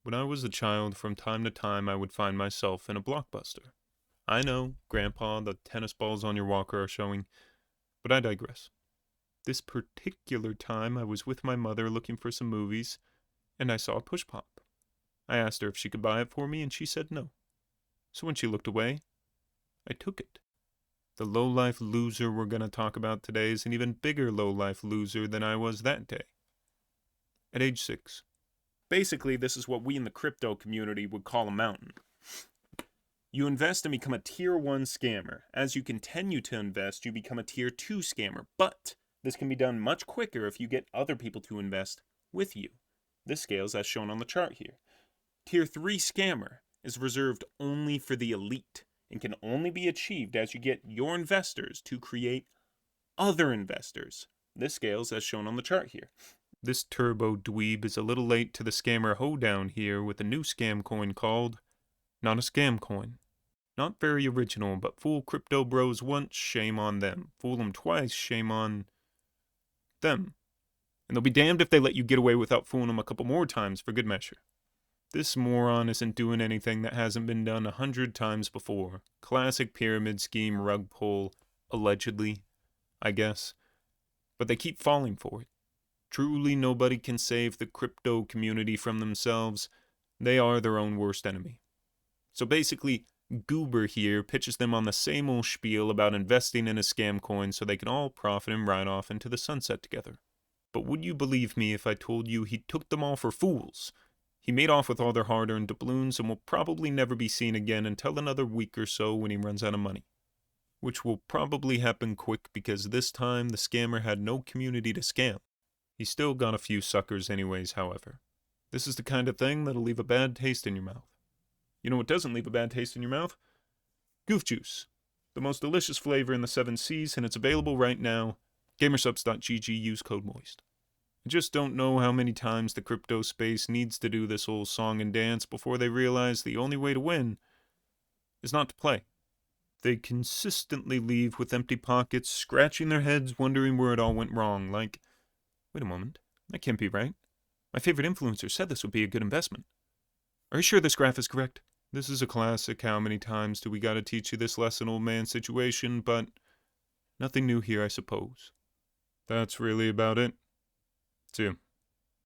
When I was a child, from time to time I would find myself in a Blockbuster. I know, Grandpa, the tennis balls on your walker are showing, but I digress. This particular time I was with my mother looking for some movies, and I saw a push pop. I asked her if she could buy it for me, and she said no. So when she looked away, I took it. The low-life loser we're going to talk about today is an even bigger low-life loser than I was that day. At age 6. Basically, this is what we in the crypto community would call a mountain. You invest and become a tier 1 scammer. As you continue to invest, you become a tier 2 scammer. But this can be done much quicker if you get other people to invest with you. This scales as shown on the chart here. Tier 3 scammer is reserved only for the elite and can only be achieved as you get your investors to create other investors. This scales as shown on the chart here. This turbo dweeb is a little late to the scammer hoedown here with a new scam coin called Not a Scam Coin. Not very original, but fool crypto bros once, shame on them. Fool them twice, shame on them. And they'll be damned if they let you get away without fooling them a couple more times for good measure. This moron isn't doing anything that hasn't been done 100 times before. Classic pyramid scheme rug pull, allegedly, I guess. But they keep falling for it. Truly nobody can save the crypto community from themselves. They are their own worst enemy. So basically, Goober here pitches them on the same old spiel about investing in a scam coin so they can all profit and ride off into the sunset together. But would you believe me if I told you he took them all for fools? He made off with all their hard-earned doubloons and will probably never be seen again until another week or so when he runs out of money. Which will probably happen quick because this time the scammer had no community to scam. He still got a few suckers anyways, however. This is the kind of thing that'll leave a bad taste in your mouth. You know what doesn't leave a bad taste in your mouth? Goof Juice. The most delicious flavor in the 7 Seas, and it's available right now. Gamersubs.gg, use code MOIST. I just don't know how many times the crypto space needs to do this whole song and dance before they realize the only way to win is not to play. They consistently leave with empty pockets, scratching their heads, wondering where it all went wrong, like, wait a moment, that can't be right. My favorite influencer said this would be a good investment. Are you sure this graph is correct? This is a classic how many times do we gotta teach you this lesson, old man situation, but nothing new here, I suppose. That's really about it. See you.